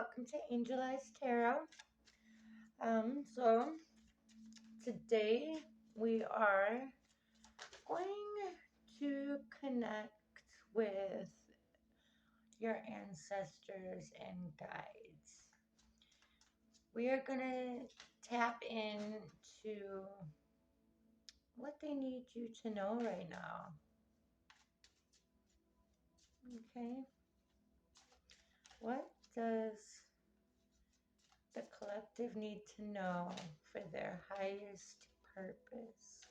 welcome to Angel Eyes Tarot. So today we are going to connect with your ancestors and guides. We are going to tap into what they need you to know right now. Okay? What does the collective need to know for their highest purpose?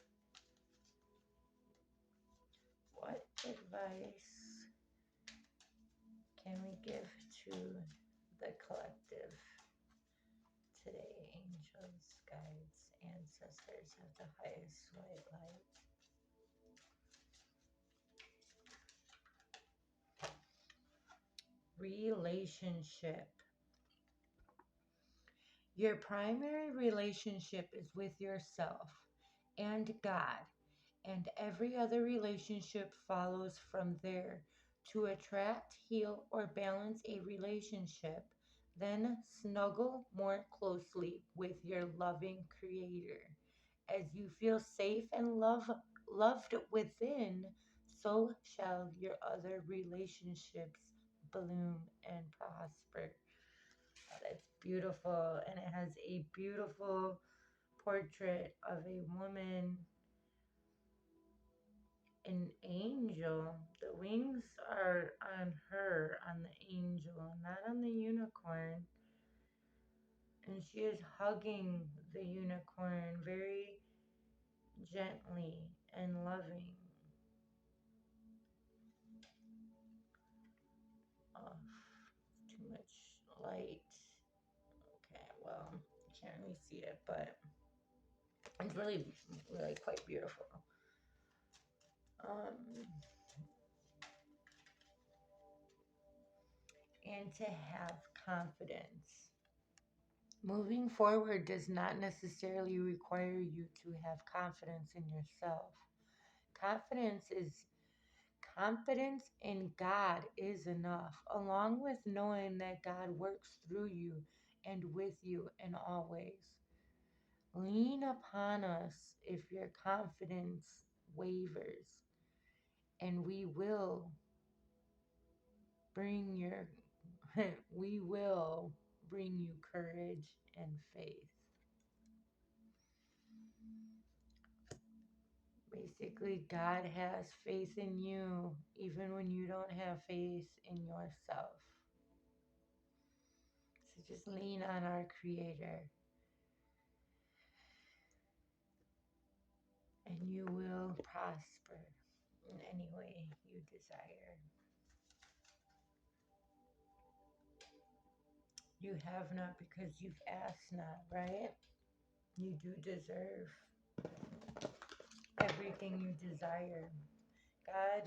What advice can we give to the collective today? Angels, guides, ancestors of the highest white light. Relationship. Your primary relationship is with yourself and God, and every other relationship follows from there. To attract, heal, or balance a relationship, then snuggle more closely with your loving Creator. As you feel safe and loved within, so shall your other relationships bloom and prosper. That's beautiful, and it has a beautiful portrait of a woman, an angel. The wings are on her, on the angel, not on the unicorn. And she is hugging the unicorn very gently and loving. Oh, too much light. Okay, well, you can't really see it, but it's really, really quite beautiful. And to have confidence. Moving forward does not necessarily require you to have confidence in yourself. Confidence in God is enough, along with knowing that God works through you and with you in all ways. Lean upon us if your confidence wavers, and we will bring you courage and faith. Basically, God has faith in you even when you don't have faith in yourself. So just lean on our Creator, and you will prosper in any way you desire. You have not because you've asked not, right? You do deserve everything you desire. God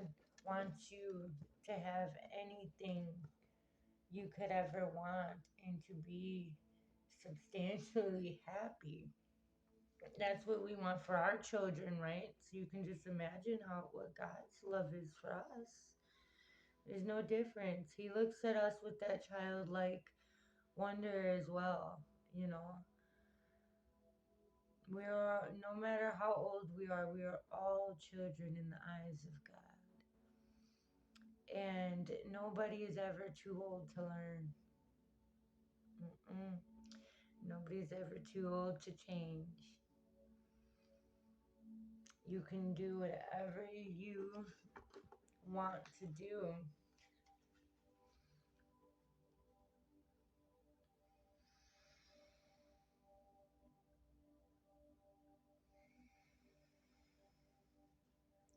wants you to have anything you could ever want and to be substantially happy. That's what we want for our children, right? So you can just imagine what God's love is for us. There's no difference. He looks at us with that childlike wonder as well, you know. No matter how old we are all children in the eyes of God. And nobody is ever too old to learn. Nobody's ever too old to change. You can do whatever you want to do.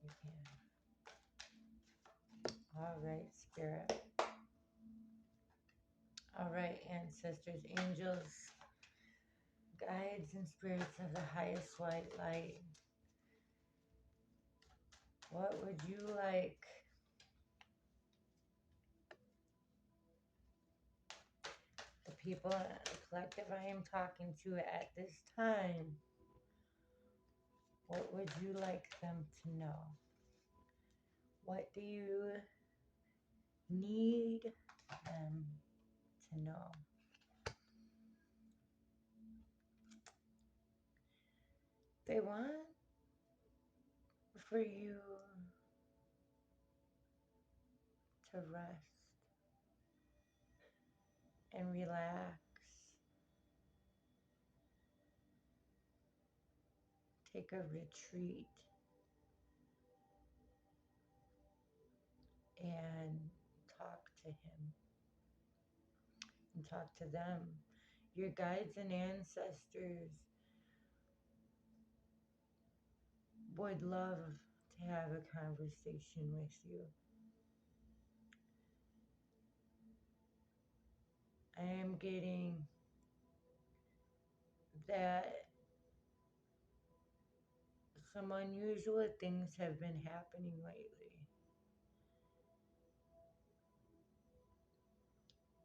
You can. All right, Spirit. All right, ancestors, angels, guides, and spirits of the highest white light. What would you like the people, the collective I am talking to at this time? What would you like them to know? What do you need them to know? for you to rest and relax. Take a retreat and talk to him and talk to them. Your guides and ancestors would love to have a conversation with you. I am getting that some unusual things have been happening lately.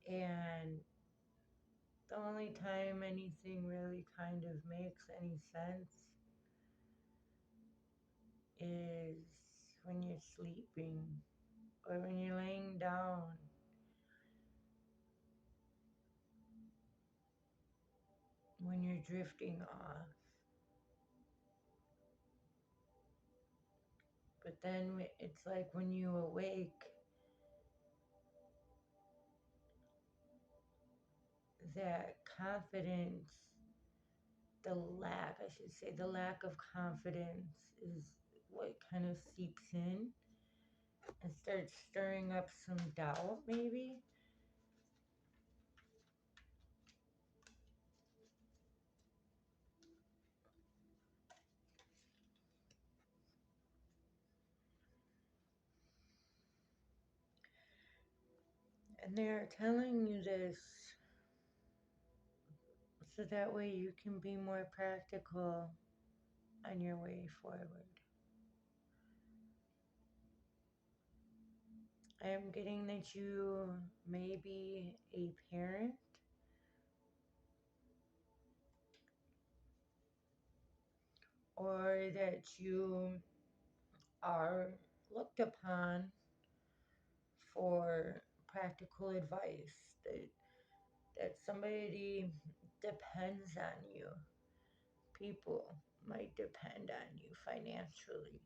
And the only time anything really kind of makes any sense is when you're sleeping or when you're laying down, when you're drifting off. But then it's like when you awake, that confidence, the lack, I should say, the lack of confidence is what kind of seeps in and starts stirring up some doubt, maybe. And they're telling you this so that way you can be more practical on your way forward. I am getting that you may be a parent or that you are looked upon for practical advice, that somebody depends on you. People might depend on you financially.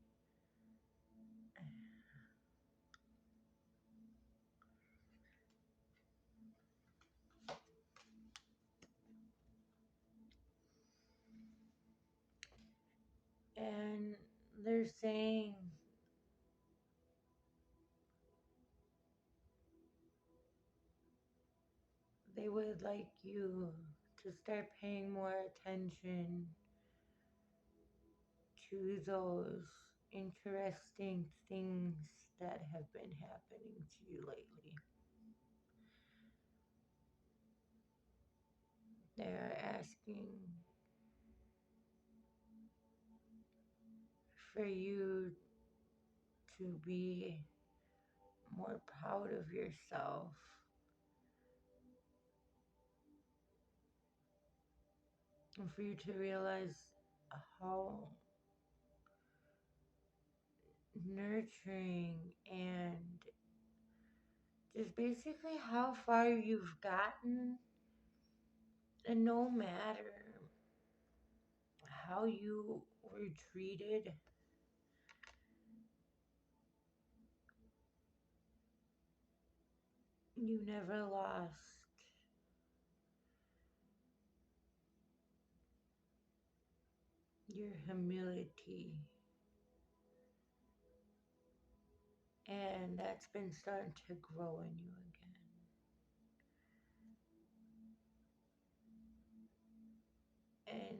And they're saying they would like you to start paying more attention to those interesting things that have been happening to you lately. They're asking for you to be more proud of yourself and for you to realize how nurturing and just basically how far you've gotten, and no matter how you were treated, you never lost your humility. And that's been starting to grow in you again. And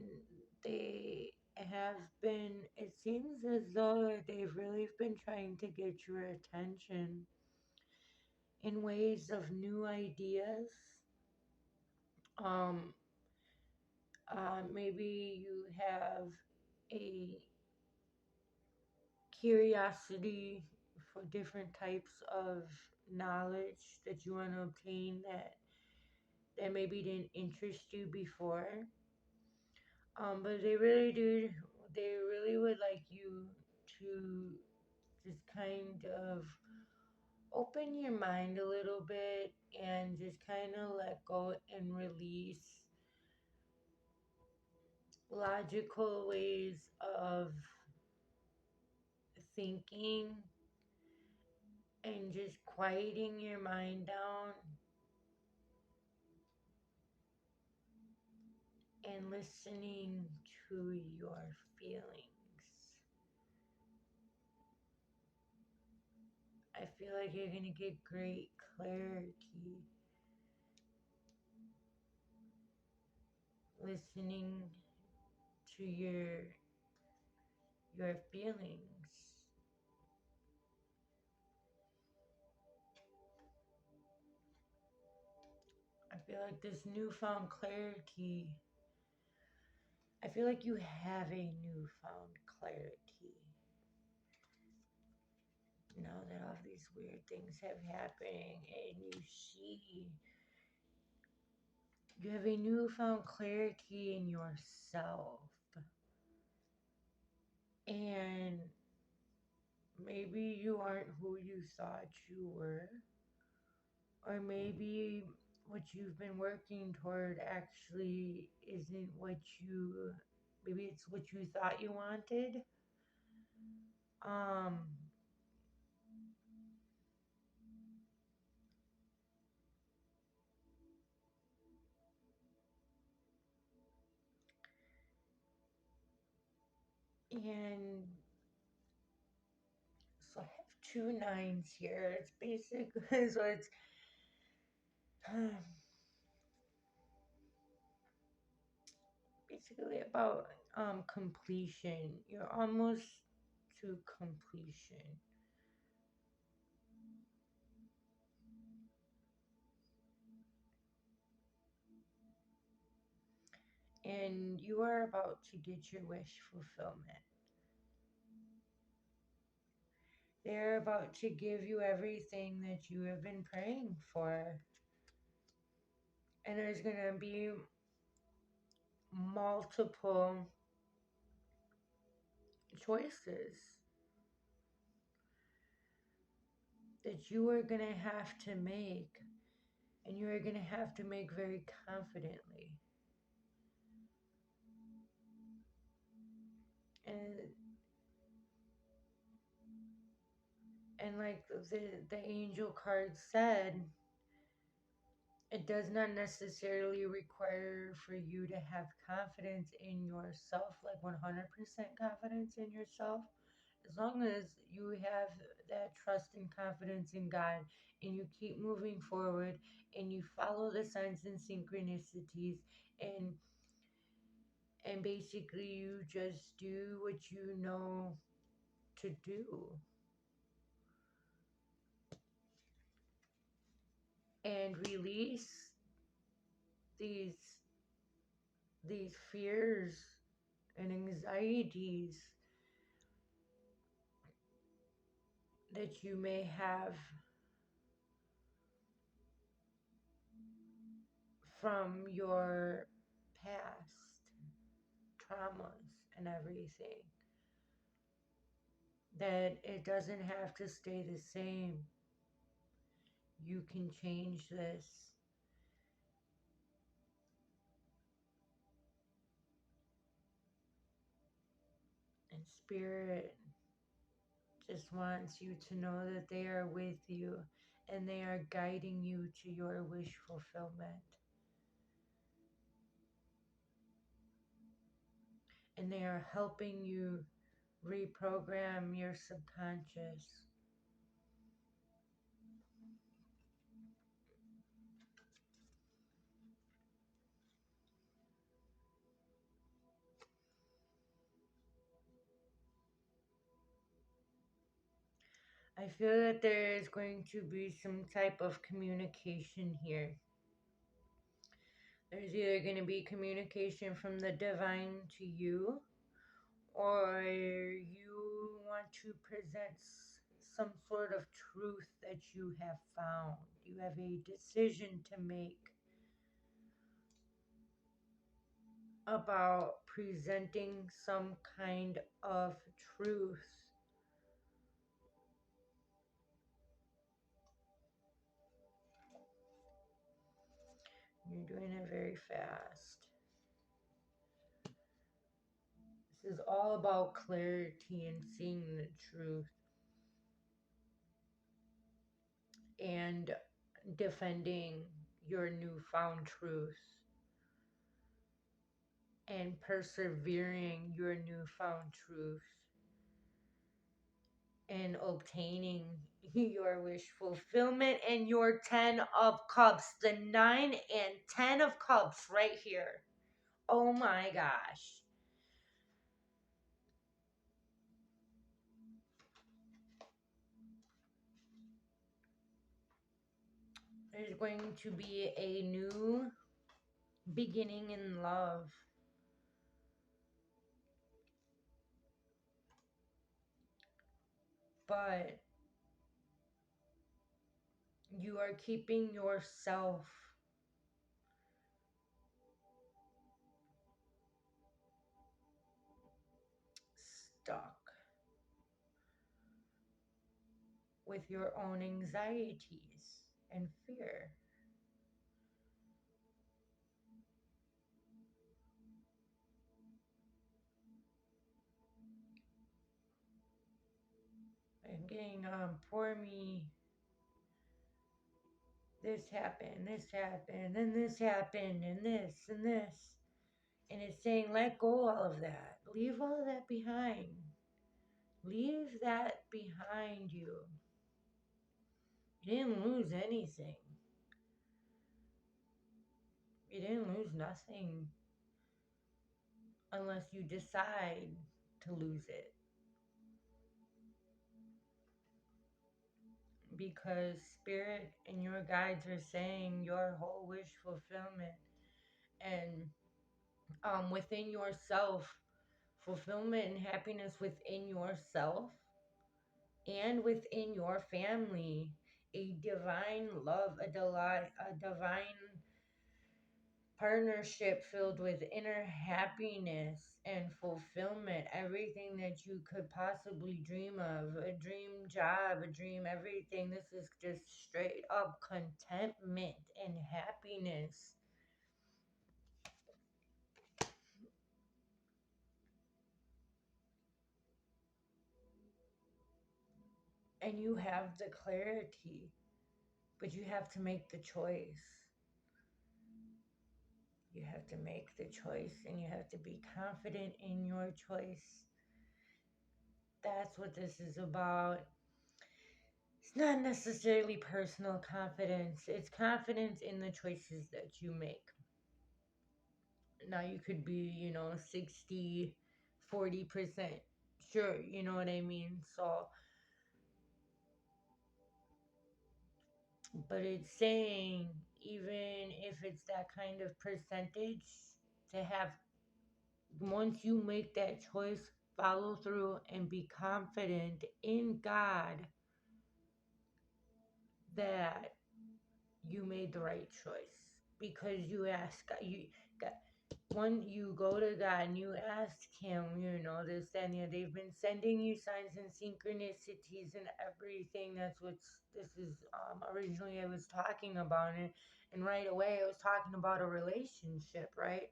they have been, it seems as though they've really been trying to get your attention in ways of new ideas. Um, Maybe you have a curiosity for different types of knowledge that you want to obtain that maybe didn't interest you before. But they really do, they really would like you to just kind of open your mind a little bit and just kind of let go and release logical ways of thinking and just quieting your mind down and listening to your feelings. I feel like you're going to get great clarity listening to your feelings. I feel like this newfound clarity, I feel like you have a newfound clarity. Now that all these weird things have happened and you have a newfound clarity in yourself. And maybe you aren't who you thought you were. Or maybe what you've been working toward actually isn't what you, maybe it's what you thought you wanted. Um, and so I have two nines here. It's basically, so it's basically about completion. You're almost to completion. And you are about to get your wish fulfillment. They're about to give you everything that you have been praying for. And there's going to be multiple choices that you are going to have to make. And you are going to have to make very confidently. And like the angel card said, it does not necessarily require for you to have confidence in yourself, like 100% confidence in yourself. As long as you have that trust and confidence in God and you keep moving forward and you follow the signs and synchronicities and basically you just do what you know to do and release these fears and anxieties that you may have from your past traumas and everything. That it doesn't have to stay the same. You can change this. And Spirit just wants you to know that they are with you and they are guiding you to your wish fulfillment. And they are helping you reprogram your subconscious. I feel that there is going to be some type of communication here. There's either going to be communication from the divine to you, or you want to present some sort of truth that you have found. You have a decision to make about presenting some kind of truth. You're doing it very fast. This is all about clarity and seeing the truth and defending your newfound truth and persevering your newfound truth and obtaining your wish fulfillment and your 10 of cups, the 9 and 10 of cups right here. Oh my gosh. There's going to be a new beginning in love, but you are keeping yourself stuck with your own anxieties and fear. And getting poor me, this happened, and this happened, and this, and this. And it's saying, let go all of that. Leave all of that behind. Leave that behind you. You didn't lose anything. You didn't lose nothing unless you decide to lose it. Because spirit and your guides are saying your whole wish fulfillment and within yourself, fulfillment and happiness within yourself and within your family, a divine love, a divine partnership filled with inner happiness and fulfillment, everything that you could possibly dream of, a dream job, a dream everything. This is just straight up contentment and happiness. And you have the clarity, but you have to make the choice. You have to make the choice and you have to be confident in your choice. That's what this is about. It's not necessarily personal confidence, it's confidence in the choices that you make. Now, you could be, 60, 40%. Sure, you know what I mean? So, but it's saying, even if it's that kind of percentage, to have, once you make that choice, follow through and be confident in God that you made the right choice because you ask God, God, when you go to God and you ask Him, this and the other, they've been sending you signs and synchronicities and everything. That's what this is. Originally, I was talking about it, and right away, I was talking about a relationship, right?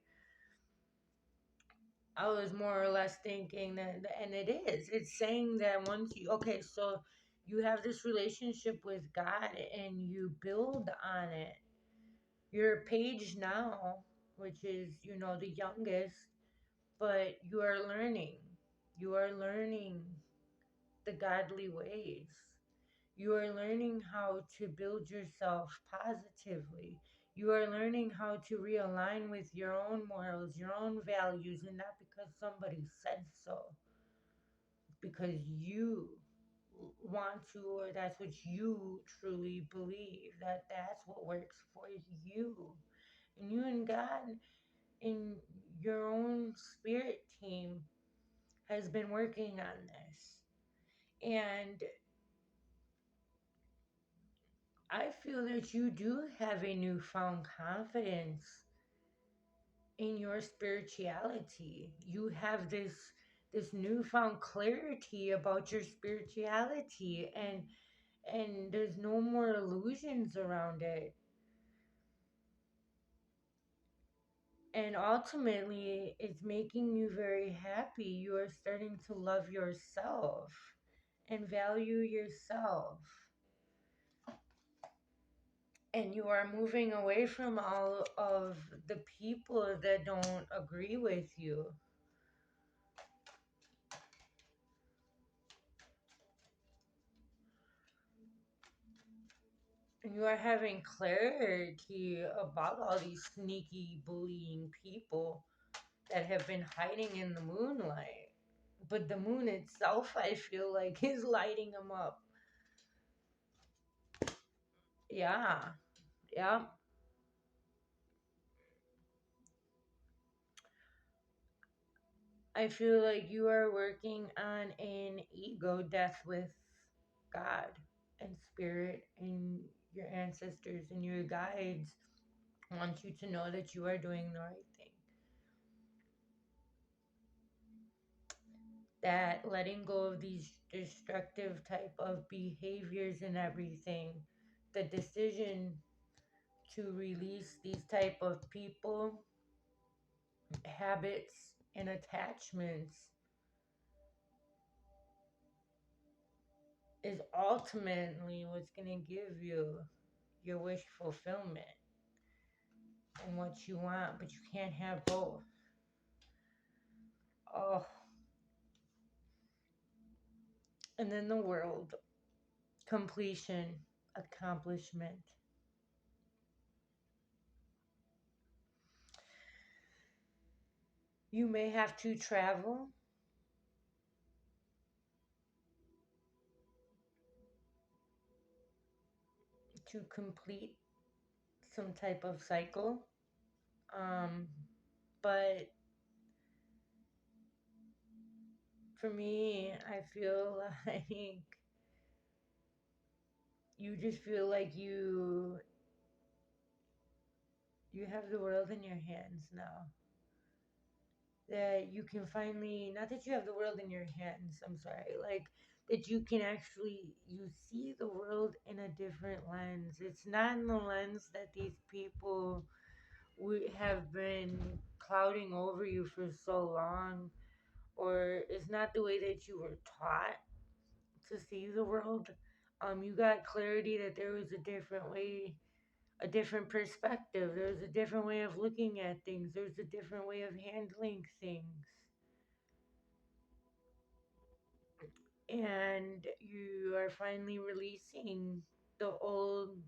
I was more or less thinking that, and it is. It's saying that once you, okay, so you have this relationship with God and you build on it. Your page now, which is, the youngest, but you are learning. You are learning the godly ways. You are learning how to build yourself positively. You are learning how to realign with your own morals, your own values, and not because somebody said so, because you want to, or that's what you truly believe, that that's what works for you. And you and God in your own spirit team has been working on this. And I feel that you do have a newfound confidence in your spirituality. You have this newfound clarity about your spirituality, and there's no more illusions around it. And ultimately, it's making you very happy. You are starting to love yourself and value yourself. And you are moving away from all of the people that don't agree with you. And you are having clarity about all these sneaky, bullying people that have been hiding in the moonlight. But the moon itself, I feel like, is lighting them up. Yeah, yeah. I feel like you are working on an ego death with God and spirit and your ancestors and your guides want you to know that you are doing the right thing. That letting go of these destructive type of behaviors and everything, the decision to release these type of people, habits, and attachments is ultimately what's going to give you your wish fulfillment and what you want, but you can't have both. Oh, and then the world, completion, accomplishment. You may have to travel to complete some type of cycle. Um, but for me, I feel like you just feel like you have the world in your hands now. That you can finally, not that you have the world in your hands, I'm sorry, like that you can actually you see the world in a different lens. It's not in the lens that these people we have been clouding over you for so long, or it's not the way that you were taught to see the world. You got clarity that there was a different way, a different perspective. There's a different way of looking at things. There's a different way of handling things. And you are finally releasing the old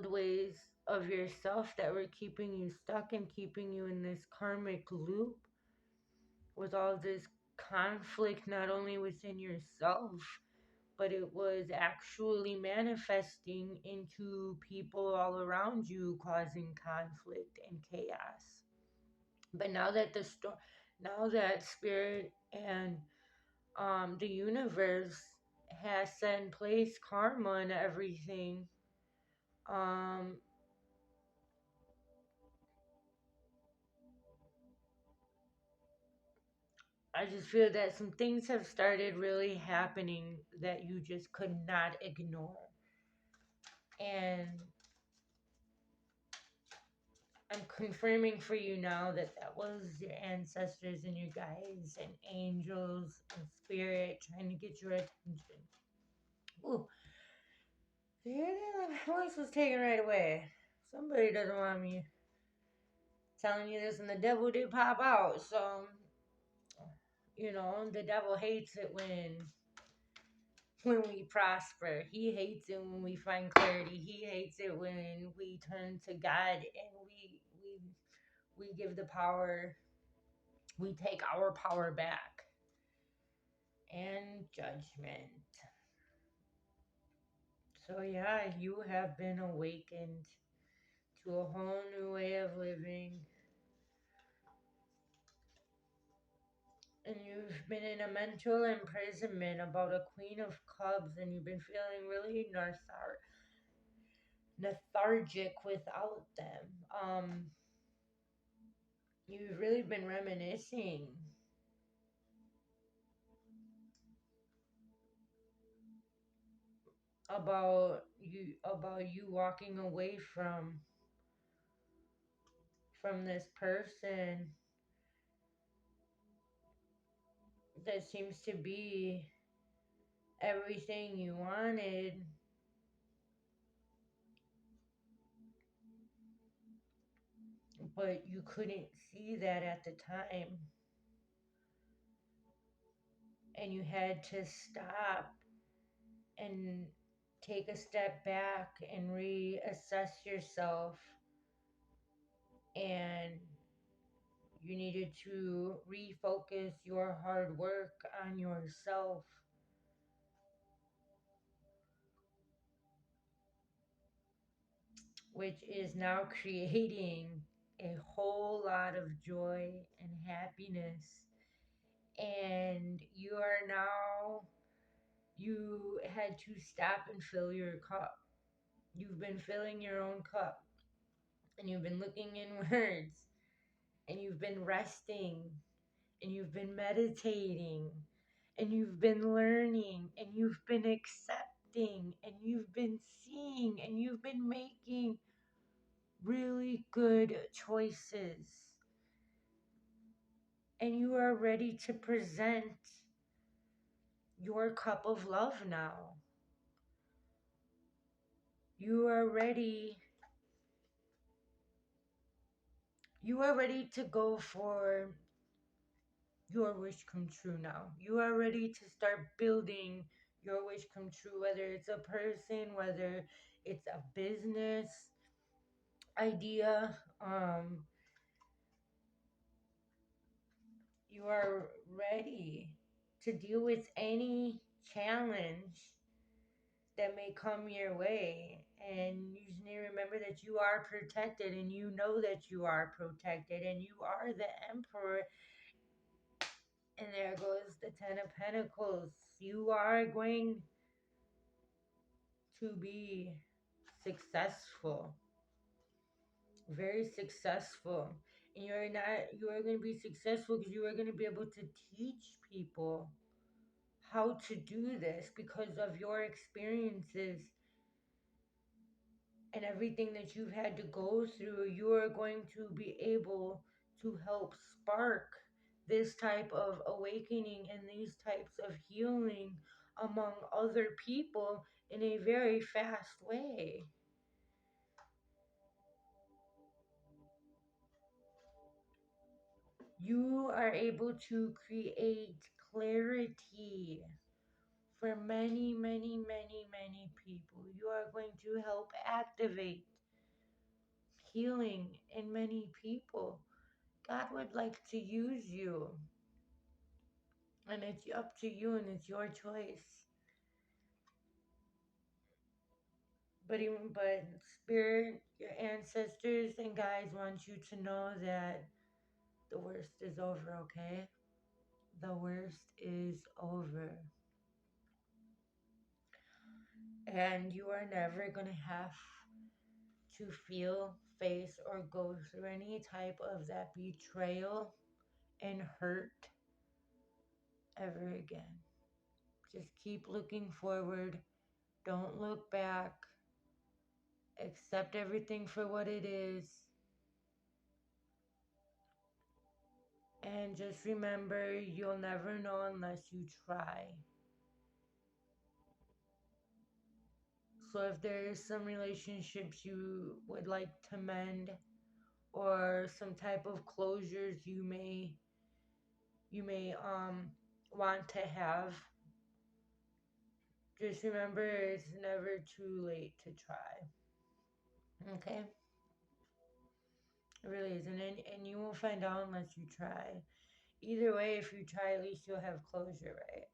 ways of yourself that were keeping you stuck and keeping you in this karmic loop with all this conflict, not only within yourself, but it was actually manifesting into people all around you, causing conflict and chaos. But now that spirit and the universe has set in place karma and everything, um, I just feel that some things have started really happening that you just could not ignore. And I'm confirming for you now that that was your ancestors and your guides and angels and spirit trying to get your attention. Ooh, you hear that? My voice was taken right away. Somebody doesn't want me telling you this, and the devil did pop out. So, the devil hates it when we prosper. He hates it when we find clarity. He hates it when we turn to God and we give the power. We take our power back. And judgment. So yeah, you have been awakened to a whole new way of living. And you've been in a mental imprisonment about a Queen of Cups, and you've been feeling really lethargic without them. You've really been reminiscing about you walking away from from this person that seems to be everything you wanted, but you couldn't see that at the time. And you had to stop and take a step back and reassess yourself. And you needed to refocus your hard work on yourself, which is now creating a whole lot of joy and happiness. And you are now, you had to stop and fill your cup. You've been filling your own cup, and you've been looking inwards, and you've been resting, and you've been meditating, and you've been learning, and you've been accepting, and you've been seeing, and you've been making really good choices. And you are ready to present your cup of love now. You are ready. You are ready to go for your wish come true now. You are ready to start building your wish come true, whether it's a person, whether it's a business idea. You are ready to deal with any challenge that may come your way. And you just need to remember that you are protected, and you know that you are protected, and you are the emperor. And there goes the Ten of Pentacles. You are going to be successful, very successful. And you are going to be successful because you are going to be able to teach people how to do this because of your experiences and everything that you've had to go through. You are going to be able to help spark this type of awakening and these types of healing among other people in a very fast way. You are able to create clarity for many, many, many, many people. You are going to help activate healing in many people. God would like to use you, and it's up to you, and it's your choice. But spirit, your ancestors and guides want you to know that the worst is over, okay? The worst is over. And you are never going to have to feel, face, or go through any type of that betrayal and hurt ever again. Just keep looking forward. Don't look back. Accept everything for what it is. And just remember, you'll never know unless you try. So if there's some relationships you would like to mend, or some type of closures you may want to have, just remember it's never too late to try. Okay? It really isn't. And you won't find out unless you try. Either way, if you try, at least you'll have closure, right?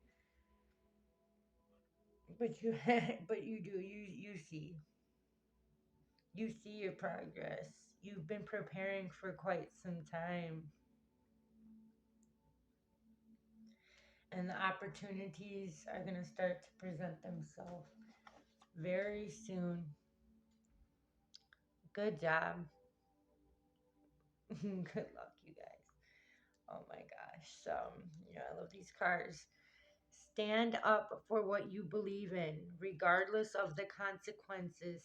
But you but you do. You see your progress. You've been preparing for quite some time. And the opportunities are going to start to present themselves very soon. Good job. Good luck, you guys. Oh my gosh. So, I love these cards. Stand up for what you believe in, regardless of the consequences.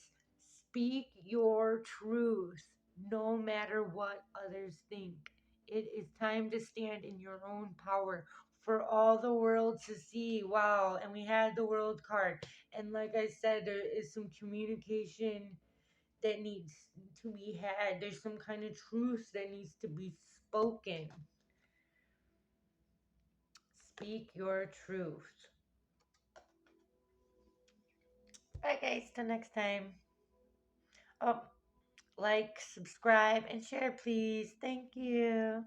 Speak your truth. no matter what others think. It is time to stand in your own power for all the world to see. Wow. And we had the world card. And like I said, there is some communication that needs to be had. There's some kind of truth that needs to be spoken. Speak your truth. Bye, guys. Till next time. Oh, like, subscribe, and share, please. Thank you.